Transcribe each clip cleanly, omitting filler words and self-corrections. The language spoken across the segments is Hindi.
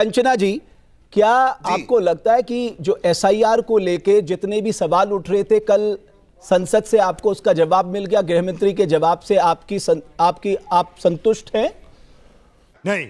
कंचना जी, क्या आपको लगता है कि जो एसआईआर को लेके जितने भी सवाल उठ रहे थे कल संसद से, आपको उसका जवाब मिल गया? गृह मंत्री के जवाब से आप संतुष्ट हैं? नहीं।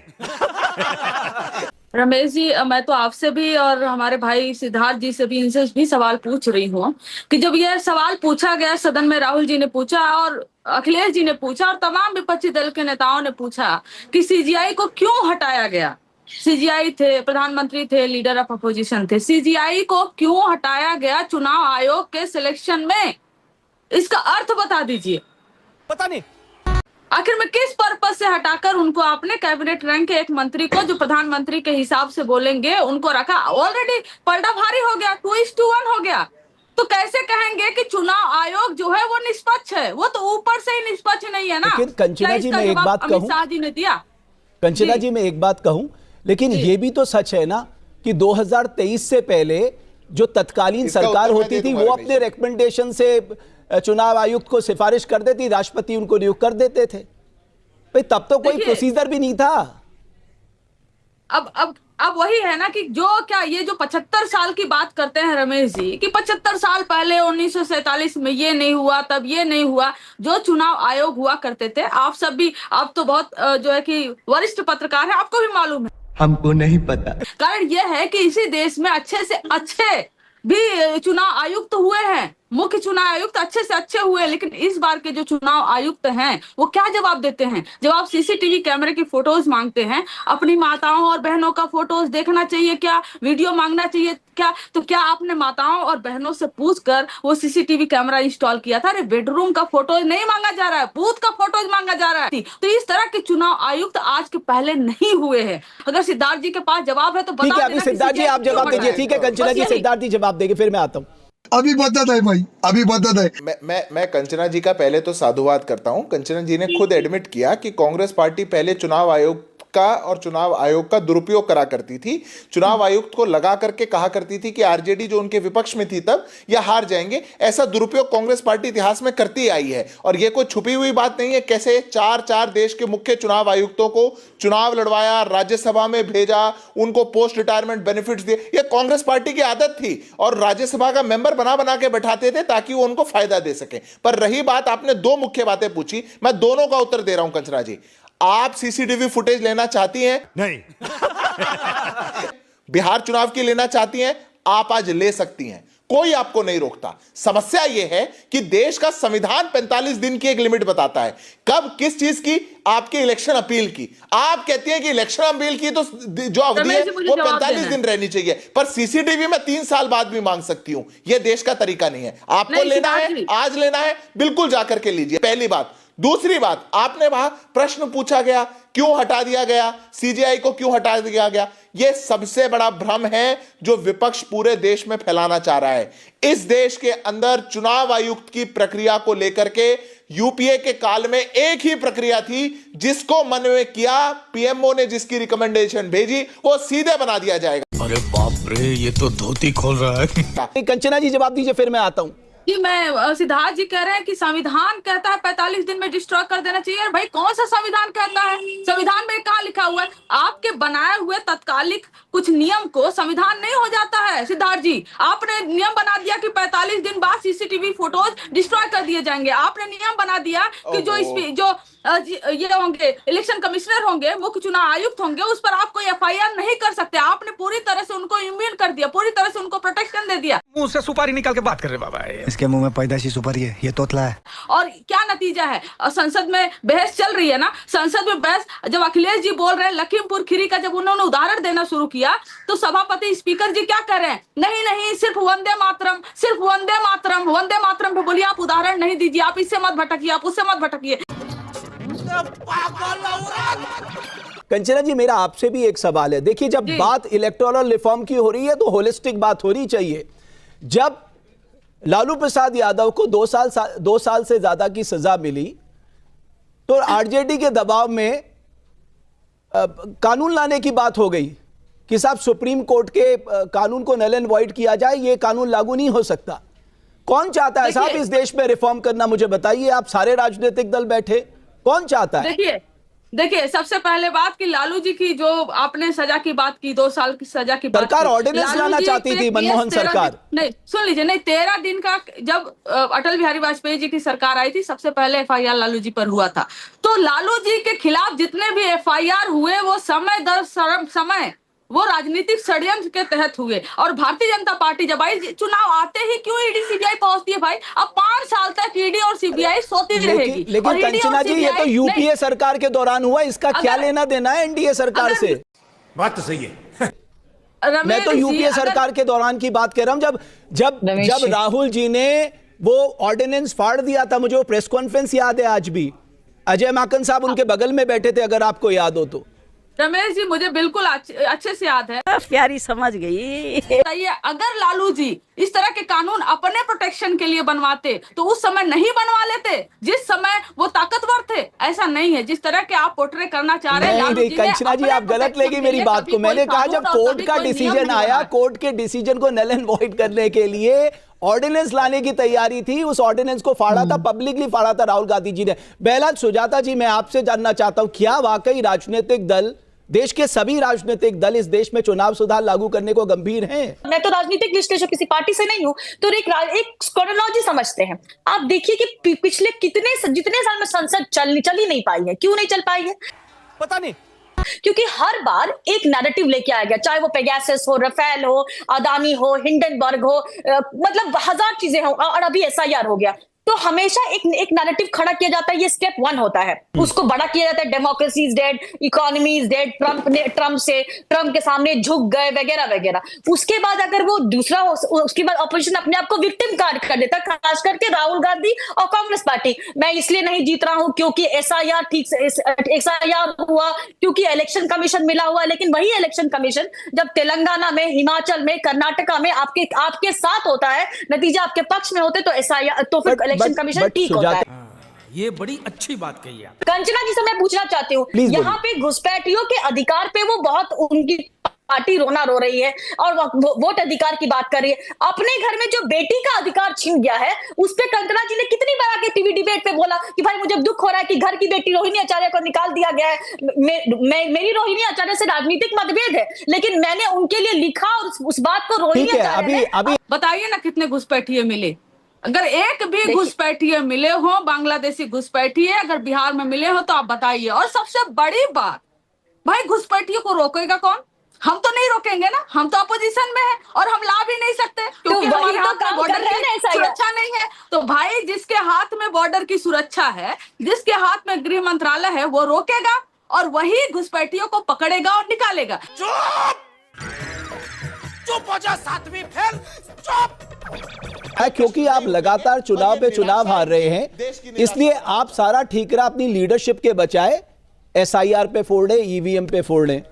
रमेश जी, मैं तो आपसे भी और हमारे भाई सिद्धार्थ जी से भी, इनसे भी सवाल पूछ रही हूँ कि जब यह सवाल पूछा गया सदन में, राहुल जी ने पूछा और अखिलेश जी ने पूछा और तमाम विपक्षी दल के नेताओं ने पूछा कि सीजीआई को क्यों हटाया गया। सीजीआई थे, प्रधानमंत्री थे, लीडर ऑफ अपोजिशन थे, सीजीआई को क्यों हटाया गया चुनाव आयोग के सिलेक्शन में? इसका अर्थ बता दीजिए। पता नहीं आखिर में किस पर्पस से हटाकर उनको आपने कैबिनेट रैंक के एक मंत्री को, जो प्रधानमंत्री के हिसाब से बोलेंगे, उनको रखा? ऑलरेडी पलटा भारी हो गया, 2:1 हो गया। तो कैसे कहेंगे कि चुनाव आयोग जो है वो निष्पक्ष है? वो तो ऊपर से ही निष्पक्ष नहीं है ना। लेकिन कंचना जी, मैं एक बात कहूं, अमित शाह जी ने दिया। कंचना जी, मैं एक बात कहूं, लेकिन ये भी तो सच है ना कि 2023 से पहले जो तत्कालीन सरकार होती थी वो अपने रिकमेंडेशन से चुनाव आयुक्त को सिफारिश कर देती, राष्ट्रपति उनको नियुक्त कर देते थे। भाई तब तो कोई प्रोसीजर भी नहीं था। अब वही है ना कि जो क्या ये जो 75 साल की बात करते हैं रमेश जी, कि 75 साल पहले 1947 में ये नहीं हुआ, तब ये नहीं हुआ। जो चुनाव आयोग हुआ करते थे, आप सब भी, आप तो बहुत जो है कि वरिष्ठ पत्रकार हैं, आपको भी मालूम है। हमको नहीं पता। कारण यह है कि इसी देश में अच्छे से अच्छे भी चुनाव आयुक्त हुए हैं, मुख्य चुनाव आयुक्त अच्छे से अच्छे हुए, लेकिन इस बार के जो चुनाव आयुक्त हैं वो क्या जवाब देते हैं? जब आप सीसीटीवी कैमरे की फोटोज मांगते हैं, अपनी माताओं और बहनों का फोटोज देखना चाहिए क्या, वीडियो मांगना चाहिए क्या? तो क्या आपने माताओं और बहनों से पूछकर वो सीसीटीवी कैमरा इंस्टॉल किया था? अरे बेडरूम का फोटोज नहीं मांगा जा रहा है, बूथ का फोटोज मांगा जा रहा है। तो इस तरह के चुनाव आयुक्त आज के पहले नहीं हुए हैं। अगर सिद्धार्थ जी के पास जवाब है तो बता देना। अभी सिद्धार्थ जी आप जवाब दीजिए। ठीक है कंचना जी, सिद्धार्थ जी जवाब देंगे, फिर मैं आता हूं। अभी बदत है भाई, अभी बदत है। मैं कंचना जी का पहले तो साधुवाद करता हूं। कंचना जी ने खुद एडमिट किया कि कांग्रेस पार्टी पहले चुनाव आयोग का और चुनाव आयोग का दुरुपयोग करा करती थी। चुनाव आयुक्त को लगा करके कहा करती थी कि आरजेडी जो उनके विपक्ष में थी तब, या हार जाएंगे। ऐसा दुरुपयोग कांग्रेस पार्टी इतिहास में करती आई है और यह कोई छुपी हुई बात नहीं है। कैसे चार देश के मुख्य चुनाव आयुक्तों को चुनाव लड़वाया, राज्यसभा में भेजा, उनको पोस्ट रिटायरमेंट बेनिफिट्स दिए। यह कांग्रेस पार्टी की आदत थी और राज्यसभा का मेंबर बना के बैठाते थे ताकि वो उनको फायदा दे सके। पर रही बात, आपने दो मुख्य बातें पूछी, मैं दोनों का उत्तर दे रहा हूं। कंचना जी, आप सीसीटीवी फुटेज लेना चाहती हैं? नहीं। बिहार चुनाव की लेना चाहती हैं? आप आज ले सकती हैं, कोई आपको नहीं रोकता। समस्या यह है कि देश का संविधान 45 दिन की एक लिमिट बताता है। कब किस चीज की? आपके इलेक्शन अपील की। आप कहती हैं कि इलेक्शन अपील की तो जो अवधि है वो 45 दिन रहनी चाहिए, पर सीसीटीवी में 3 साल बाद भी मांग सकती हूं। यह देश का तरीका नहीं है। आपको लेना है, आज लेना है, बिल्कुल जाकर के लीजिए। पहली बात। दूसरी बात, आपने वहां प्रश्न पूछा गया क्यों हटा दिया गया, सीजीआई को क्यों हटा दिया गया? यह सबसे बड़ा भ्रम है जो विपक्ष पूरे देश में फैलाना चाह रहा है। इस देश के अंदर चुनाव आयुक्त की प्रक्रिया को लेकर के यूपीए के काल में एक ही प्रक्रिया थी, जिसको मन में किया, पीएमओ ने जिसकी रिकमेंडेशन भेजी, वो सीधे बना दिया जाएगा। अरे बाप रे, ये तो धोती खोल रहा है। कंचना जी जवाब दीजिए, फिर मैं आता हूं। कि मैं, सिद्धार्थ जी कह रहे हैं कि संविधान कहता है 45 दिन में डिस्ट्रॉय कर देना चाहिए। भाई कौन सा संविधान कहता है? संविधान में कहाँ लिखा हुआ है? आपके बनाए हुए तत्कालिक कुछ नियम को संविधान नहीं हो जाता है। सिद्धार्थ जी, आपने नियम बना दिया कि 45 दिन बाद सीसीटीवी फोटोज डिस्ट्रॉय कर दिए जाएंगे। आपने नियम बना दिया कि जो ये होंगे इलेक्शन कमिश्नर होंगे, मुख्य चुनाव आयुक्त होंगे, उस पर आप कोई एफआईआर नहीं कर सकते। आपने पूरी तरह से उनको इम्यून कर दिया, पूरी तरह से उनको प्रोटेक्शन दे दिया। मुंह से सुपारी निकाल के बात कर रहे बाबा। इसके मुंह में पैदाशी सुपारी है, ये तोतला है। और क्या नतीजा है? संसद में बहस चल रही है ना, संसद में बहस, जब अखिलेश जी बोल रहे हैं लखीमपुर खीरी का, जब उन्होंने उदाहरण देना शुरू किया तो सभापति स्पीकर जी क्या कर रहे हैं? नहीं, सिर्फ वंदे मातरम, सिर्फ वंदे मातरम, वंदे मातरम पे बोलिए, आप उदाहरण नहीं दीजिए, आप इससे मत भटकिए, आप उससे मत भटकिए। कंचना जी, मेरा आपसे भी एक सवाल है। देखिए, जब बात इलेक्टोरल रिफॉर्म की हो रही है तो होलिस्टिक बात होनी चाहिए। जब लालू प्रसाद यादव को 2 साल से ज्यादा की सजा मिली तो आरजेडी के दबाव में कानून लाने की बात हो गई कि साहब सुप्रीम कोर्ट के कानून को नल एंड वॉइड किया जाए, ये कानून लागू नहीं हो सकता। कौन चाहता है साहब इस देश में रिफॉर्म करना? मुझे बताइए, आप सारे राजनीतिक दल बैठे, कौन चाहता है? देखिए, देखिए, सबसे पहले बात की लालू जी की जो आपने सजा की बात की, 2 साल की सजा की बात सरकार की, ऑर्डिनेंस लालू लाना जी चाहती पे थी, मनमोहन 13 सरकार। नहीं, सुन लीजिए, नहीं 13 दिन का, जब अटल बिहारी वाजपेयी जी की सरकार आई थी, सबसे पहले एफआईआर लालू जी पर हुआ था। तो लालू जी के खिलाफ जितने भी एफआईआर हुए वो समय दर समय वो राजनीतिक षड्यंत्र के तहत हुए। और भारतीय जनता पार्टी जब आई, चुनाव आते ही क्यों ईडी सीबीआई पहुंचती है भाई? अब 5 साल तक ईडी और सीबीआई सोती रहेगी। लेकिन कंचना जी, ये तो यूपीए सरकार के दौरान हुआ, इसका क्या लेना देना है एनडीए सरकार से? बात तो सही है। मैं तो यूपीए सरकार के दौरान की बात कर रहा हूं, जब राहुल जी ने वो ऑर्डिनेंस फाड़ दिया था। मुझे वो प्रेस कॉन्फ्रेंस याद है आज भी। अजय माकन साहब उनके बगल में बैठे थे, अगर आपको याद हो तो। रमेश जी, मुझे बिल्कुल अच्छे से याद है। प्यारी समझ गई। अगर लालू जी इस तरह के कानून अपने प्रोटेक्शन के लिए बनवाते तो उस समय नहीं बनवा लेते, जिस समय वो ताकतवर थे। ऐसा नहीं है जिस तरह के आप पोर्ट्रे करना चाह रहे हैं। नहीं, कंचना जी, आप गलत लेगी मेरी बात को। मैंने कहा जब कोर्ट का डिसीजन आया, कोर्ट के डिसीजन को नल एंड वॉइड करने के लिए ऑर्डिनेंस लाने की तैयारी थी। उस ऑर्डिनेंस को फाड़ा था, पब्लिकली फाड़ा था राहुल गांधी जी ने। बहरहाल सुजाता जी, मैं आपसे जानना चाहता हूं, क्या वाकई राजनीतिक दल, देश के सभी राजनीतिक दल इस देश में चुनाव सुधार लागू करने को गंभीर हैं? मैं तो राजनीतिक विश्लेषक किसी पार्टी से नहीं हूं, तो एक क्रोनोलॉजी समझते हैं। आप देखिए कि पिछले जितने साल में संसद चल ही नहीं पाई है। क्यों नहीं चल पाई है? पता नहीं, क्योंकि हर बार एक नैरेटिव लेके आया गया, चाहे वो पेगासस हो, राफेल हो, अदानी हो, हिंडनबर्ग हो, मतलब 1000 चीजें हो, और अभी एसआईआर हो गया। तो हमेशा एक नैरेटिव खड़ा किया जाता है। ये स्टेप 1 होता है, उसको बड़ा किया जाता है। Democracy is dead, economy is dead, Trump के सामने झुक गए, वगैरह वगैरह। उसके बाद अगर वो दूसरा हो, उसके बाद ऑपोजिशन अपने आप को विक्टिम कार्ड कर देता, खास करके राहुल गांधी और कांग्रेस पार्टी। मैं इसलिए नहीं जीत रहा हूं क्योंकि एसआईआर ठीक से एसआईआर हुआ, क्योंकि इलेक्शन कमीशन मिला हुआ। लेकिन वही इलेक्शन कमीशन जब तेलंगाना में, हिमाचल में, कर्नाटका में आपके साथ होता है, नतीजा आपके पक्ष में होते, तो एसआईआर, तो फिर इलेक्शन कमीशन ठीक होता है। ये बड़ी अच्छी बात कही आप। कंचना जी से मैं पूछना चाहती हूँ, यहाँ पे घुसपैठियों के अधिकार पे वो बहुत, उनकी पार्टी रोना रो रही है और वोट अधिकार की बात कर रही है। अपने घर में जो बेटी का अधिकार छीन गया है, उस पे कंचना जी ने कितनी बार आके टीवी डिबेट पे बोला कि भाई मुझे दुख हो रहा है कि घर की बेटी रोहिणी आचार्य को निकाल दिया गया है। मेरी रोहिणी आचार्य से राजनीतिक मतभेद है, लेकिन मैंने उनके लिए लिखा और उस बात को रोहिणी आचार्य अभी बताइए ना कितने घुसपैठिए मिले। अगर एक भी घुसपैठिए मिले हो, बांग्लादेशी घुसपैठिए अगर बिहार में मिले हो तो आप बताइए। और सबसे बड़ी बात, भाई घुसपैठियों को रोकेगा कौन? हम तो नहीं रोकेंगे ना, हम तो अपोजिशन में हैं और हम ला भी नहीं सकते क्योंकि हमारे हाथ में बॉर्डर की सुरक्षा नहीं है। तो भाई जिसके हाथ में बॉर्डर की सुरक्षा है, जिसके हाथ में गृह मंत्रालय है, वो रोकेगा और वही घुसपैठियों को पकड़ेगा और निकालेगा। चुप हो जा, सातवीं फेल, चुप। क्योंकि आप लगातार चुनाव पे चुनाव हार रहे हैं, इसलिए आप सारा ठीकरा अपनी लीडरशिप के बजाय एसआईआर पे फोड़ रहे, ईवीएम पे फोड़ रहे।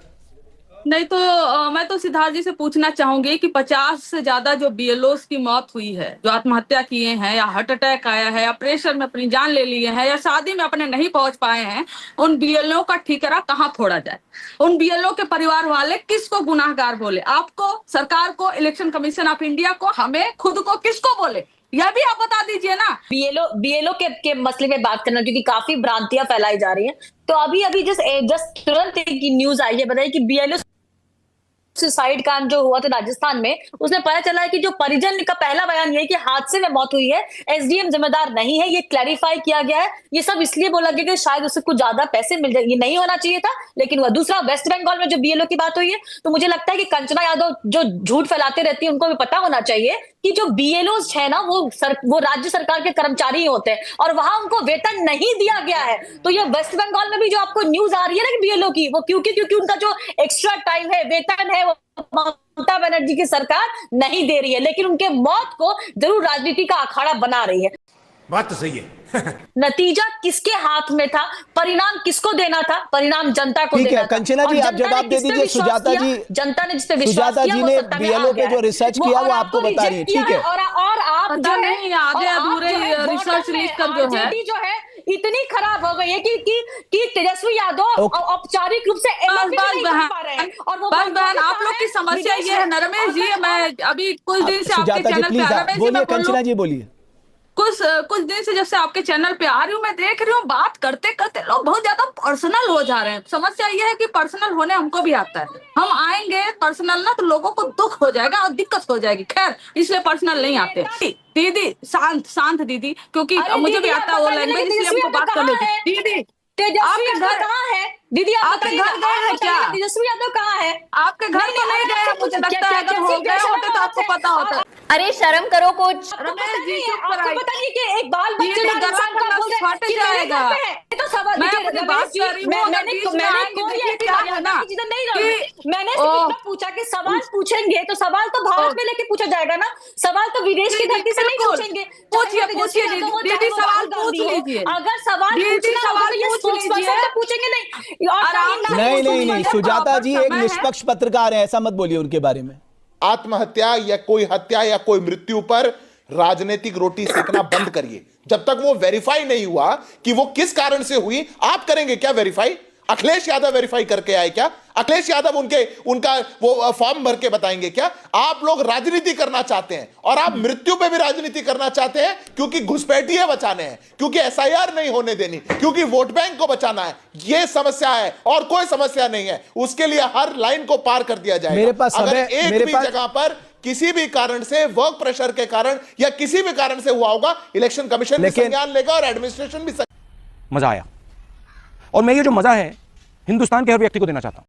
नहीं तो मैं तो सिद्धार्थ जी से पूछना चाहूंगी कि 50 से ज्यादा जो बीएलओस की मौत हुई है, जो आत्महत्या किए हैं या हार्ट अटैक आया है या प्रेशर में अपनी जान ले लिए हैं या शादी में अपने नहीं पहुंच पाए हैं, उन बीएलओ का ठीकरा कहाँ फोड़ा जाए? उन बीएलओ के परिवार वाले किसको गुनाहगार बोले? आपको, सरकार को, इलेक्शन कमीशन ऑफ इंडिया को, हमें खुद को, किसको बोले? यह भी आप बता दीजिए ना। बीएलओ के मसले में बात करना, क्योंकि काफी भ्रांतियां फैलाई जा रही हैं। तो अभी जस्ट तुरंत एक न्यूज आई है, बताइए कि बीएलओ सुसाइड कांड जो हुआ था राजस्थान में, उसमें पता चला है कि जो परिजन का पहला बयान ये है कि हादसे में मौत हुई है, एसडीएम जिम्मेदार नहीं है। ये क्लैरिफाई किया गया है। ये सब इसलिए बोला गया कि शायद उससे कुछ ज्यादा पैसे मिल जाए, ये नहीं होना चाहिए था, लेकिन हुआ। दूसरा, वेस्ट बंगाल में जो बीएलओ की बात हुई है, तो मुझे लगता है कि कंचना यादव जो झूठ फैलाते रहती है, उनको भी पता होना चाहिए कि जो बीएलओस है ना, वो राज्य सरकार के कर्मचारी होते हैं और वहां उनको वेतन नहीं दिया गया है। तो ये वेस्ट बंगाल में भी जो आपको न्यूज आ रही है ना कि बीएलओ की, वो क्योंकि उनका जो एक्स्ट्रा टाइम है, वेतन है, ममता बनर्जी की सरकार नहीं दे रही है, लेकिन उनके मौत को जरूर राजनीति का अखाड़ा बना रही है। बात तो सही है। नतीजा किसके हाथ में था? परिणाम किसको देना था? परिणाम जनता को देना था। कंचना जी, आप जवाब दे दीजिए। सुजाता जी, जनता ने जिस पे विश्वास किया, जी ने बीएलओ पे जो रिसर्च किया वो आपको बता रही है, ठीक है? और आप पता नहीं आधे अधूरे रिसर्च लीक जो है इतनी खराब हो गई है कि तेजस्वी यादव औपचारिक रूप से बहन, आप लोग की समस्या ये है। रमेश जी, मैं अभी कुछ दिन से आपके चैनल पे बोलिए, कंचना जी बोलिए। कुछ कुछ दिन से जब से आपके चैनल पे आ रही हूँ, मैं देख रही हूँ बात करते करते लोग बहुत ज्यादा पर्सनल हो जा रहे हैं। समस्या ये है कि पर्सनल होने हमको भी आता है, हम आएंगे पर्सनल ना तो लोगों को दुख हो जाएगा और दिक्कत हो जाएगी, खैर इसलिए पर्सनल नहीं आते। दीदी शांत दीदी, क्योंकि मुझे भी आता है वो लैंग्वेज, इसलिए हमको बात कर लेती। दीदी आपके घर कहाँ है? दीदी आपके घर गए हैं क्या? तेजस्वी यादव कहाँ है? आपके घर तो नहीं गए, मुझे लगता है अगर हो गए होते तो आपको पता होता। अरे शर्म करो कुछ। रमेश जी आपको पता नहीं कि एक बाल बच्चे दीदी गला फट जाएगा। तो सवाल मैं अपनी बात कर रही हूँ, मैंने कोई ऐसी मर्यादा की चीज़ नहीं रही। मैंने सिर्फ पूछा कि सवाल पूछेंगे तो सवाल तो भारत में लेके पूछा जाएगा ना, सवाल तो विदेश की धरती से नहीं पूछेंगे। पूछिए दीदी सवाल पूछ लीजिए। अगर सवाल पूछेंगे नहीं, सुजाता जी एक निष्पक्ष पत्रकार है, ऐसा मत बोलिए उनके बारे में। आत्महत्या या कोई हत्या या कोई मृत्यु पर राजनीतिक रोटी सेकना बंद करिए। जब तक वो वेरीफाई नहीं हुआ कि वो किस कारण से हुई, आप करेंगे क्या वेरीफाई? अखिलेश यादव वेरीफाई करके आए क्या? अखिलेश यादव उनका वो फॉर्म भर के बताएंगे क्या? आप लोग राजनीति करना चाहते हैं और आप मृत्यु पे भी राजनीति करना चाहते हैं, क्योंकि घुसपैठिए बचाने हैं, क्योंकि एसआईआर नहीं होने देनी, क्योंकि वोट बैंक को बचाना है। ये समस्या है और कोई समस्या नहीं है। उसके लिए हर लाइन को पार कर दिया जाएगा। मेरे पास अगर एक भी जगह पर किसी भी कारण से, वर्क प्रेशर के कारण या किसी भी कारण से हुआ होगा, इलेक्शन कमीशन भी संज्ञान लेगा और एडमिनिस्ट्रेशन भी। मजा आया, और मैं ये जो मजा है हिंदुस्तान के हर व्यक्ति को देना चाहता हूं।